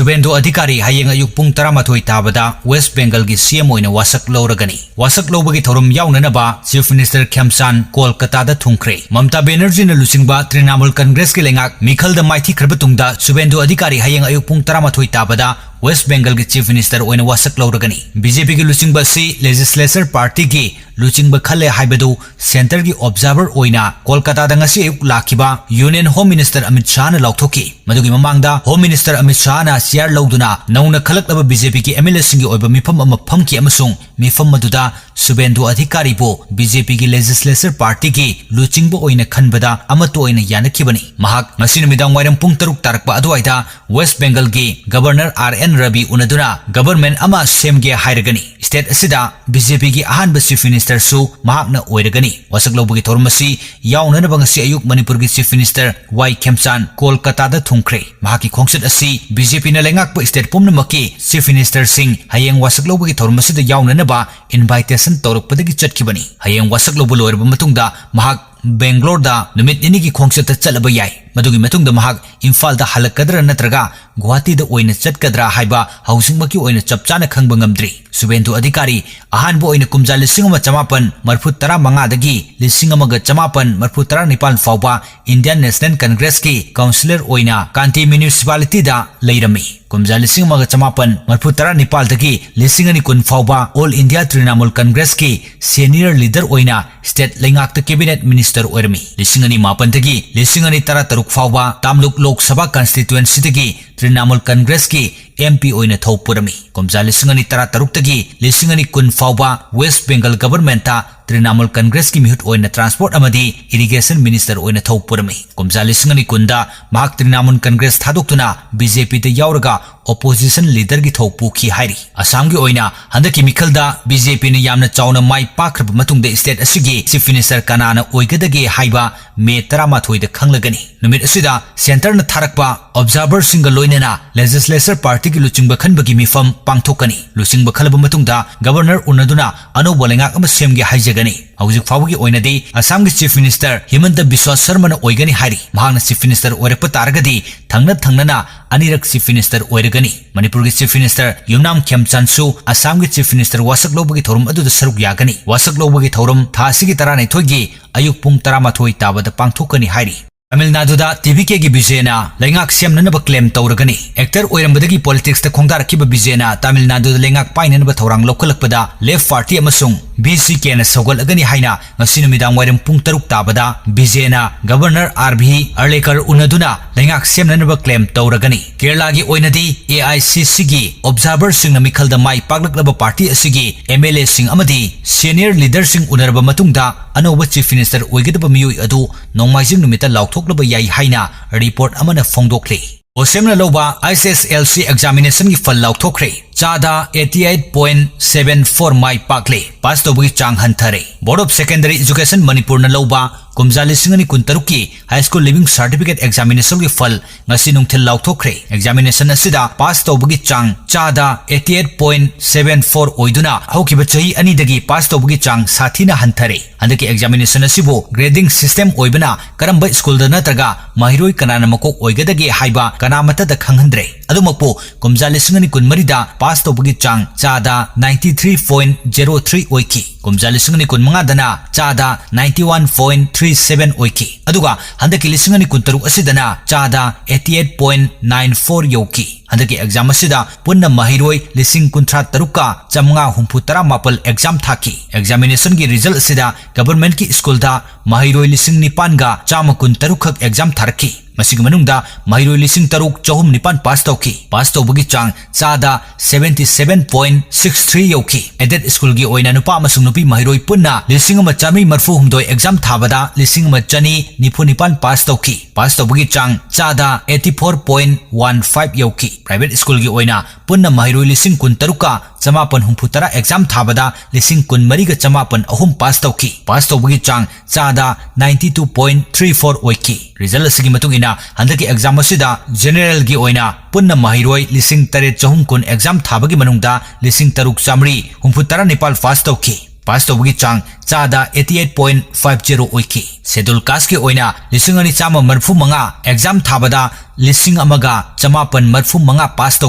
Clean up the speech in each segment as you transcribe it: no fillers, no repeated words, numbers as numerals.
Subhendu Adhikari hayeng ayuk pung 13 tabada West Bengal gi CM oina wasak loragani. Wasak lobagi thorum yaunanaba Chief Minister Khamsan Kolkata da thungkre. Mamta Banerjee na lusingba Trinamool Congress ki lengak Mikhal da maithi kharbutungda Subhendu Adhikari hayeng ayuk pung 13 tabada West Bengal ki Chief Minister oina wasak loragani. BJP ki lusingba si Legislature Party ki lusingba khale haibadu Center ki observer oina Kolkata da ngasi ayuk lakiba Union Home Minister Amit Shah na lauthoki. Madugi mamangda Home Minister Amit Shah na siar lauduna nauna khalakaba BJP ki MLA singi oiba mifam ama phamki amasung mifam maduda Subhendu Adhikari bo BJP ki Legislature Party ki luchingba oina khanbada amato oina yanakibani. Mahak ngasi numidang wairam pung 3 tarakpa aduaida West Bengal ki Governor RN Rabi unaduna government ama semge hairagani. State asida BJP ki ahanba Chief Minister su mahakna oiragani. Wasak lobagi thormasi yaunana bangasi ayuk Manipur ki Chief Minister Y Khamsan Kolkata da thungkre. Mahaki khongsat asi BJP na lengak pa state pumnamaki Chief Minister Singh hayeng wasak lobagi thormasi da yaunana ba invitation torokpadagi chatkibani. Hayeng wasak lobu loirba matungda mahak Bangalore da numit nini ki khongsat ta chalaba yai. Madugi matungda mahak Imphal da halakadra natraga Guwahati da oina chatkadra haiba housing maki oina chapchana khangba ngamdri. Subhendu Adhikari ahanba oina kumja 1935 dagi 1919 fauba Indian National Congress ki councillor oina Kanti municipality da leirami. Kumja 1919 dagi 2010 fauba All India Trinamool Congress ki senior leader oina state lengak ta cabinet minister oirami. 2019 dagi 2013 fauba Tamluk Lok Sabha constituency dagi Trinamool Congress ki MP oina thopurami. Kumja 2013 dagi 2010 fauba West Bengal government ta Trinamool Congress ki mihut oina transport amadi irrigation minister oina thopurami. Kumja 2010 da mahak Trinamool Congress thadoktuna BJP da yauraga opposition leader ki thopu ki hairi. Assam ki oina handaki Mikhal da BJP ne yamna chauna mai pakrab matungda state asigi Chief Minister kanana oigadagi haiba May 13 da khanglagani. Numit asida center na tharakpa observer singa loinena Legislature Party ki luchingba khanbagi mifam pangthokani. Luchingba khalaba matungda Governor unaduna anoba lengak ama semge haijagani. Haujuk fawagi oinadi Assam ki Chief Minister Himanta Biswa Sharma na oigani hairi. Mahakna Chief Minister oirakpa taragadi thangnana anirak Chief Minister oiragani. Manipur ki Chief Minister Yumnam Khamsan su Assam ki Chief Minister wasak lobagi thorum adu da saruk yagani. Wasak lobagi thorum thasi ki tarane thoigi ayuk pung 13 tabada pangthokani hairi. Tamil Nadu da TVK ki Vijayna lengak semnanaba claim tawragani. Actor oirambadagi politics ta khongdarakiba Vijayna Tamil Nadu da lengak painanaba thorang lokalakpada left party amasung BCK na sawgalagani haina ngasi numidang wairam pung 3 tabada Vijayna Governor RB Arlekar unaduna lengak semnanaba claim tawragani. Kerala gi oinadi AICC gi observer sing na Mikhal da mai paglaklaba party asigi MLA sing amadi senior leader sing unaraba matungda anoba Chief Minister oigadaba miyoi adu nongmaijing numita laukthok yai haina report amana phongdokle. Osemna loba ISSLC examination ki fal laukthokre. Chada 88.74 mai pakle pass tobugi chang hanthare. Board of Secondary Education Manipur na loba kumja 2013 ki high school living certificate examination ki fal ngasi nungthil laukthokre. Examination asida pass tobugi chang chada 88.74 oiduna haukiba chahi ani dagi pass tobugi chang 60 na hanthare. Handaki examination asibo grading system oibana karamba school da natraga mahiroi kanana makok oigadagi haiba kanamata da khanghandre. Adumakpo kumja 2013 da pass tobugi chang chada 93.03 oiki. Kumja 2015 dana chada 91.37 oiki. Aduga handaki 2013 asidana chada 88.94 yoki. Handaki exam asida punna mahiroi 13 ka chamnga humputara mapal exam thaki. Examination ki result asida government ki school da mahiroi 9 ga chamakun taruk exam tharki. Masig manungda mahiroi 3,900 pass tauki. Pass taubugi chang chada 77.63 yoki. Edet school gi oina nupa amasung nupi mahiroi punna 1930 exam thabada 1995 pass tauki. Pass taubugi chang chada 84.15 yoki. Private school gi oina punna mahiroi 13 ka chamapan humputara exam thabada 13 ga chamapan ahum pass tauki. Pass taubugi chang chada 92.34 oiki. Result asigi matungina handaki exam asida general gi oina punna mahiroi 13,900 exam thabagi manungda 13,900 pass tauki. Pass तौबगी Chang चादा 88.50 ओइकी schedule caste की ओइना लिसिंग अनि चामा मरफु मंगा exam थाबदा लिसिंग अमगा चमापन मरफु मंगा पास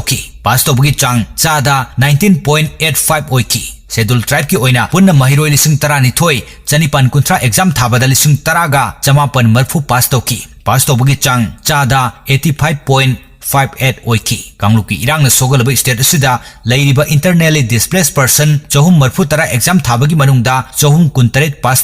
तौबगी चांग चादा 19.85 ओइकी schedule tribe की ओइना पुन्ना महिरोय लिसिंग तरानिथोय चनिपान कुंथ्रा exam थाबदा लिसिंग तरागा चमापन मरफु पास तौबगी चांग चादा 85.58 ओइकी कांगलुकी इरांग सोगलब state असिदा लैरिबा internally displace person चहुम मरफु तरा exam थाबगी मनुंगदा चहुम कुंतरेट पास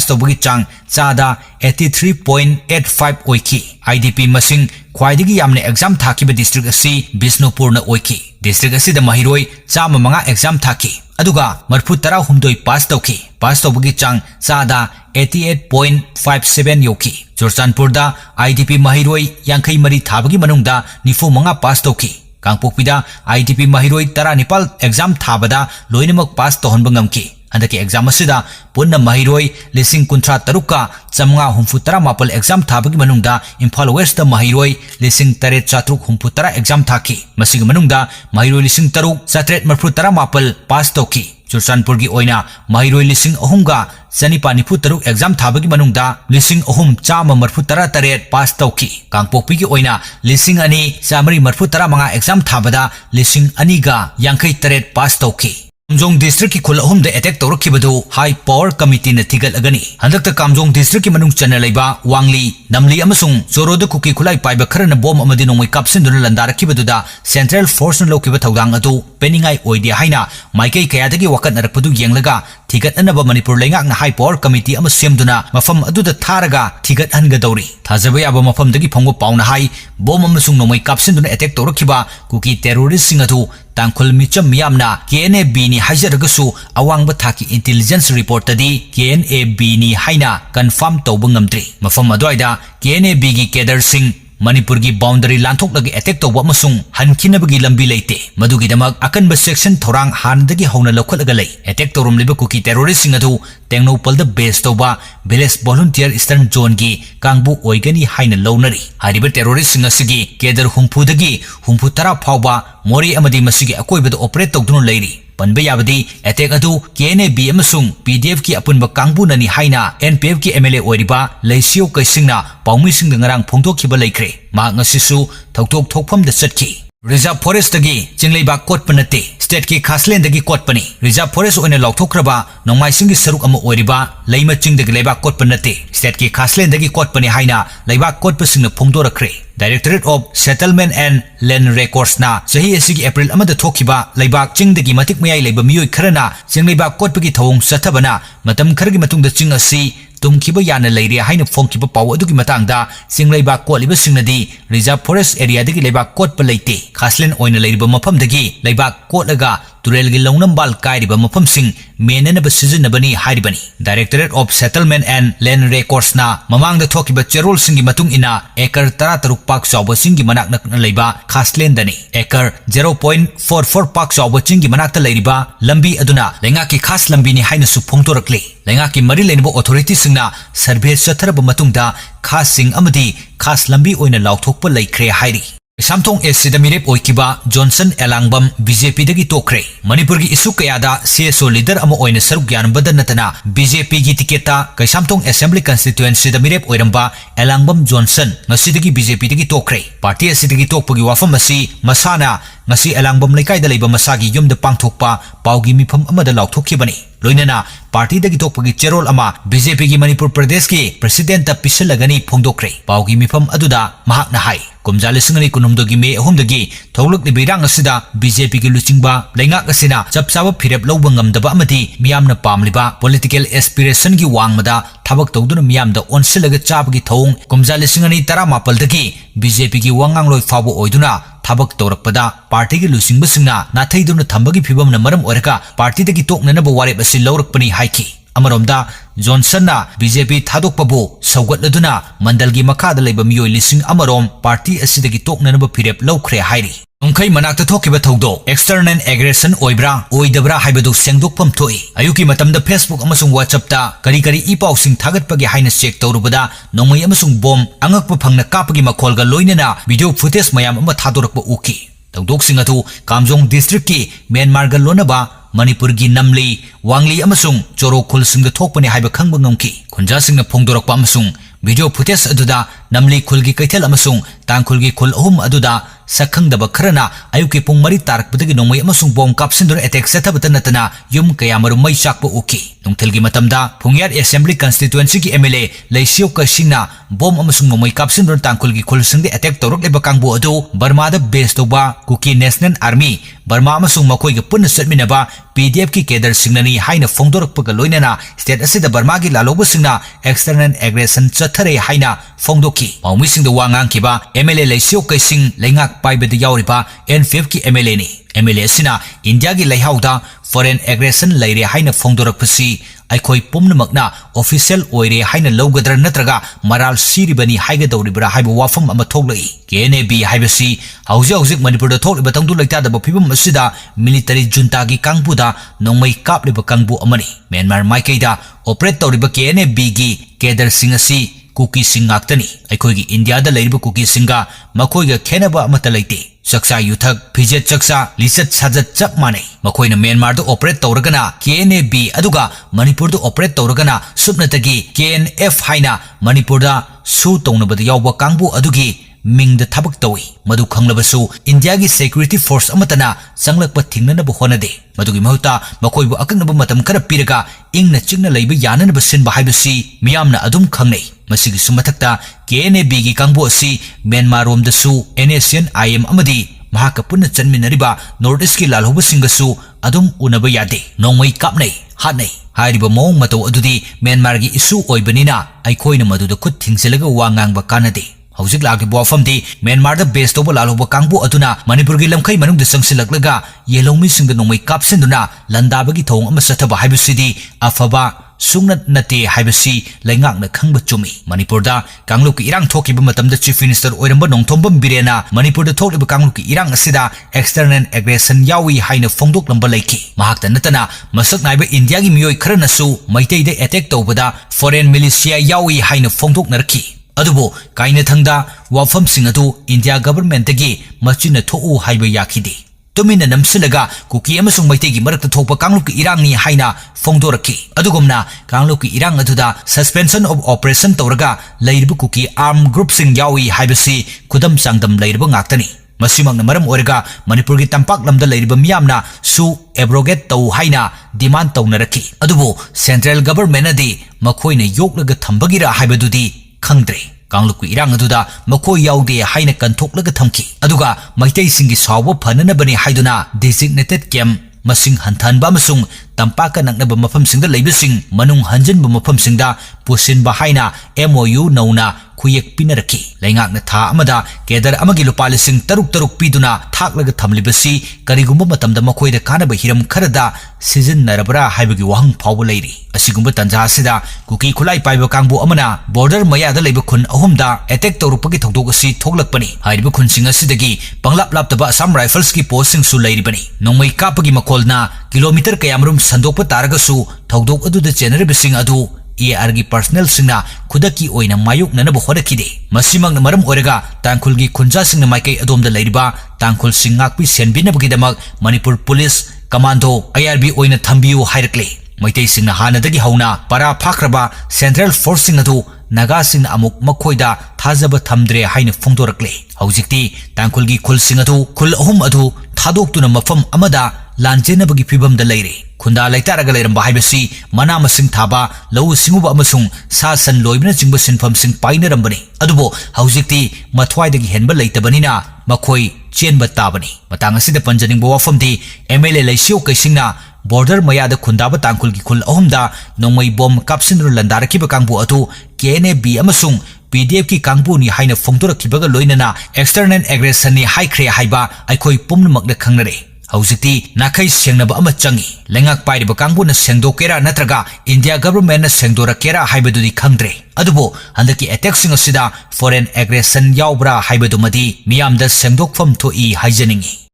तौबगी चांग चादा 83.85 ओइकी IDP मसिंग ख्वाइदगी यामने exam थाकिबा district असि बिष्णुपुर न ओइकी district असिदा महिरोय Chama मंगा exam थाकी अदुगा मरफु तरा हुमदोय पास तौबगी चांग चादा 88.57 योकी चुरचानपुर दा IDP महिरोय यांखै मरी थाबगी मनुंगदा निफु मंगा पास तौकी कांगपोकपिदा IDP महिरोय तरा निपाल एग्जाम थाबदा लोइनमक पास तौहनबा ngamki हंदकी एग्जाम असिदा पुन्ना महिरोय लिसिंग कुंथ्रा तरुका चमंगा हुमफुतरा मापल एग्जाम थाबगी मनुंगदा इम्फाल वेस्ट दा महिरोय लिसिंग तरेट चात्रुक हुमफुतरा एग्जाम थाकी मसिग मनुंगदा महिरोय लिसिंग तरुक चात्रेट मरफुतरा मापल पास तौकी चुरचानपुर की ओइना महिरोय लिसिंग अहुमगा चनिपा निफु तरुक एग्जाम थाबगी मनुंगदा लिसिंग अहुम चामा मरफुतरा तरेट पास तौकी कांगपोकपी की ओइना लिसिंग अनि चामरी मरफुतरा मंगा एग्जाम थाबदा लिसिंग अनिगा यांखै तरेट पास तौकी कामजोंग डिस्ट्रिक्ट की खुल अहुम अटैक तौरखिबदु हाई पावर कमिटी ने थिगलगनी हंदकता कामजोंग डिस्ट्रिक्ट की मनुंग चन्ना लेबा वांगली नमली अमसुंग जोरोद कुकी खुलाई पाइबा खरन बोम अमदि नोंमै कापसिनदुना लंदारखिबदुदा सेंट्रल फोर्स न लौकिबा थौदांग अदु पेनिंगाई ओइदे हाइना माइकै कयादगी वकत नरकपदु येंगलगा थिगतनबा मणिपुर लेंगाकना हाई पावर कमिटी अम सेमदुना मफम अदुदा थारगा थिगतहनगदौरी थाजबा याबा मफमदगी फंगो पाउना हाई बोम अमसुंग नोंमै कापसिनदुना अटैक तौरखिबा कुकी टेररिस्ट सिंग अदु तांखुल मिचम मियामना KNAB नि हाइजरगसु अवांगबा थाकी इंटेलिजेंस रिपोर्ट तदी KNAB नि हाइना कंफर्म तौबा ngamdri मफम अदवाइदा KNAB गी केडर सिंह मणिपुर की बाउंड्री लांथोकलगी अटैक तौबा अमसुंग हनखिनबगी लंबी लेते मदुगिदमक अकनबा सेक्शन थौरांग हानदगी हौना लौखलगा लै अटैक तौरमलिबा कुकी टेररिस्ट सिंग अदु टेंगनोपलदा बेस तौबा विलेज वॉलंटियर ईस्टर्न जोन की कांगबु ओइगनी हाइना लौनरी हारिबा टेररिस्ट सिंग असिगी केडर हुमफुदगी हुमफुतरा फावबा मोरी अमदी मसिगी अकोइबदा ऑपरेट तौदुना लैरी पनबा याबदी अटैक अदु KNAB अमसुंग PDF की अपुनबा कांगबुननी हाइना NPF की MLA ओइरिबा लैसियो कैसिंगना पाउमिसिंग ngरang फोंदोखिबा लैख्रे मा ngasisu थौथोक थोकफमदा चटकी रिजर्व फॉरेस्ट दगी चिंगलेबा कोटप नते स्टेट की खासलैंड दगी कोटपनी रिजर्व फॉरेस्ट ओइना लौथोखरबा नोंमाइसिंग सरुक अमा ओइरिबा लैमा चिंग दगी लेबा कोटप नते स्टेट की खासलैंड दगी कोटपनी हाइना लेबा कोटपसिंग फोंदोरखरे directorate of settlement and land records ना सही एसिगी अप्रैल अमदा थोखिबा लेबाक चिंग दगी मतिक मयाई लेबा मियोय खरना चिंगलेबा कोटपगी थौंग सथबना मतम खरगी मतुंगदा चिंग असि तुमखिबा याना लैरे हाइना फोंखिबा पाव अदुगी मतंगदा चिंगलेबा कोटलिबा सिंगनदी रिजर्व फॉरेस्ट एरिया दगी लेबा कोटप लैते खासलेन ओइना लैरिबा मफमदगी लेबा कोटलगा तुरेलगी लौनंबाल कायरिबा मफमसिंग मेननबा सिजनबनी हारिबनी directorate of settlement and land records ना ममांगदा थोखिबा चेरोल सिंगी मतुंग इना एकर 33 पाक चौबा सिंगी मनाक नकना लेबा खासलेन दनी एकर 0.44 पाक चौबा चिंगी मनाकता लैरिबा लंबी अदुना लेंगा की खास लंबी नि हाइना सु फोंगतोरकले लेंगा की मरी लेनबो अथॉरिटी सिंगना सर्वे चथरबा मतुंगदा खास सिंग अमदी खास लंबी ओइना लाउथोकपा लैख्रे हाइरी सामथोंग एसिदा मिरेप ओइकिबा जॉनसन एलांगबम BJP दगी तोखरे मणिपुर की इशू कयादा CSO लीडर अमा ओइना सरुक यानबदा नतना BJP की टिकेटा कैसामथोंग असेंबली कंस्टिट्युएंसी दा मिरेप ओइरंबा एलांगबम जॉनसन ngasiदगी BJP दगी तोखरे पार्टी असिदगी तोकपगी वाफम असि मसाना ngasi एलांगबम लेकाइदा लेबा मसागी युमदा पांगथोकपा पाउगी मिफम अमदा लाउथोखिबनी लोइनना पार्टी दगी तोकपगी चेरोल अमा BJP की मणिपुर प्रदेश की प्रेसिडेंट पिसलगनी फोंदोखरे पाउगी मिफम अदुदा महाकना हाई कुमजा लिसिंगनी कुनुमदगी मे अहुमदगी थौलक बिरांग असिदा BJP की लुचिंगबा लेंगाक असिना चपचाबा फिरेप लौबा ngamdaba amadi मियामना पामलिबा पॉलिटिकल एस्पिरेशन की वांगमदा थबक तौदुना मियामदा ओनसिलगा चाबगी थौंग कुमजा लिसिंगनी 18 दगी BJP की वांगांगलोय फावो ओइदुना थबक तौरकपदा पार्टी की लुचिंगबसिंगना नाथैदुना थंबगी फिबमना मरम ओरका पार्टी दगी तोकननबा वारेप असि लौरकपनी हाइकी अमरोमदा जॉनसन BJP थादोकपबो सौगतलदुना मंडल की मखादा लेबा मियोय लिसिंग अमरोम पार्टी असिदगी तोकननबा फिरेप लौख्रे हाइरी उनखै मनाक्ता थोकिबा थौदो एक्सटर्नल एग्रेशन ओइब्रा ओइदबरा हाइबदु सेंगदोकफम थोइ अयुकी मतमदा फेसबुक अमसुंग WhatsApp ता करी करी इपाउसिंग थागतपगी हाइना चेक तौरुबदा नोंमै अमसुंग बोम अंगकपा फंगना कापगी मखोलगा लोइनना वीडियो फुटेज मयाम अमा थादोरकपा उकी तौदोकसिंग अदु कामजोंग डिस्ट्रिक्ट की म्यांमारगा लोनबा Manipurgi namli wangli amasung choro khulsingda thokpani haiba khangba ngamki khunjasingna phongdorakpa amasung video footage aduda namli khulgi kaithel amasung tangkhulgi khul ahum aduda sakhangdaba kharana ayuki pung mari tarakpudagi nongmai amasung bom kapsindura attack sethabata natana yum kayamaru mai chakpa uki nungthilgi matamda Phungyat Assembly Constituency ki MLA Leisio Kasingna bom amasung nongmai kapsindura tangkhulgi khulsingde attack tawrakleba kangbu adu Burma da base toba Kuki National Army Burma amasung makoiga punna setminaba PDF ki kedar singnani haina phongdorakpaga loinana state asida Burma gi laloba singna external aggression chathare haina phongdoki maumi singda wangang kiba MLA Leisio Kasing lengak paibada yauriba N5 ki MLA ni MLA sina India gi laihauda foreign aggression leire haina phongdorakpasi aikoi pumnamakna official oire haina lowgadra natraga maral siribani haiga dawribra haiba wafam ama thoklai KNB haibasi hauzik Manipur da thokliba tangdu laita da bapibam asida military junta gi kangbuda nongmai kapliba kangbu amani Myanmar maikaida operate tawriba KNB gi kedar singasi Kuki Singaktani aikoi India da leiriba Kuki Singa makoiga khenaba amata laite Chaksa yuthak phijet chaksa lisat sajat chap mane makoina Myanmar da operate tawragana KNB aduga Manipur da operate tawragana supnatagi KNF haina Manipur da su tongnabada yawba kangbu adugi mingda thabak tawi madu khanglabasu India gi security force amatana changlakpa thingnanaba honade madugi mahuta makoibu akaknaba matam khara piraga ingna chingna leiba yananaba sinba haibasi miyamna adum khangnei masigi sumathakta KNB gi kangbu asi Myanmar romdasu NACN IM amadi mahaka punna chanminariba North East ki lalhoba singasu adum unaba yade nongmai kapnei hatnei hairiba mong matau adudi Myanmar gi issue oibanina aikoina maduda khut thingsilaga wangangba kanade hauzik lagi wafamdi Myanmar da base toba lalhoba kangbu aduna Manipur gi lamkhai manungda sangsilaklaga yelomi singda nongmai kapsinduna landabagi thong ama sathaba haibasidi afaba sungnat nate haibasi laingakna khangba chumi Manipur da kangluk ki irang thokiba matamda chief minister oiramba nongthombam birena Manipur da thokliba kangluk ki irang asida external aggression yawi haina phongdok lamba laiki mahakta natana masak naiba India gi miyoi kharanasu maitai da attack tawbada foreign militia yawi haina phongdok narki adubo kaina thangda wafam singatu India government gi machina tho'u haiba yakidi tumina namsilaga Kuki amasung maitai gi marakta thokpa kangluk ki irang ni haina phongdoraki adugumna kangluk ki irang aduda suspension of operation tawraga leiriba Kuki armed group sing yawi haibasi khudam sangdam leiriba ngaktani masimangna maram oiraga Manipur gi tampak lamda leiriba miyamna su abrogate taw haina demand tawnaraki adubo central government adi makoina yoklaga thambagira haibadudi khangdre kangluk irang aduda makoi yaude haina kanthoklaga thamki aduga maitai singi sawa phananabani haiduna designated camp masing hanthanba amasung tampaka naknaba mafamsingda leibasing manung hanjanba mafamsingda pusinba haina MOU nauna khuyek pinaraki laingakna tha amada kedar amagi lupalising taruk piduna thaklaga thamlibasi karigumba matamda makoida kanaba hiram kharada season narabra haibagi wahang phawba leiri asigumba tanja asida Kuki khulai paiba kangbu amana border mayada leiba khun ahumda attack tawrupagi thokdok asi thoklakpani haiba khunsinga asidagi panglap laptaba Assam Rifles ki posting su leiribani nongmai kapagi makolna kilometer kayamrum sandokpa taragasu thokdok aduda generabising adu AR gi personnel singna khudaki oina mayuk nanaba hodakide masimangna maram oiraga tangkhulgi khunja singna maikai adomda leiriba tangkhul singakpi senbinabagi damak Manipur police commando IRB oina thambiu hairakle maitai singna hanadagi hauna para phakraba central force sing adu naga singna amuk makhoida thajaba thamdre haina phongdorakle haujikti tangkhulgi khul sing adu khul ahum adu thadoktuna mafam amada lanjenabagi phibamda leire khunda laitaraga leiramba haibasi mana masing thaba lau singuba amasung sa san loibna jingba sinfam sing painarambani adubo haujikti mathwaidagi henba leitabanina makhoi chenba tabani matang asida panjaning bawafamdi MLA Leisio Kaisingna border mayada khundaba tangkhulgi khul ahumda nongmai bom kapsinru landarakiba kangbu atu KNB amasung PDF ki kangbu ni haina phongdorakibaga loinana external aggression ni haikhre haiba aikoi pumnamakna khangnare haujikti nakai sengnaba ama changi lengak pairiba kangbuna sengdokera natraga India government na sengdorakera haibadudi khangdre adubo handaki attack sing asida foreign aggression yaubra haibadumadi miyamda sengdokfam thoi haijaningi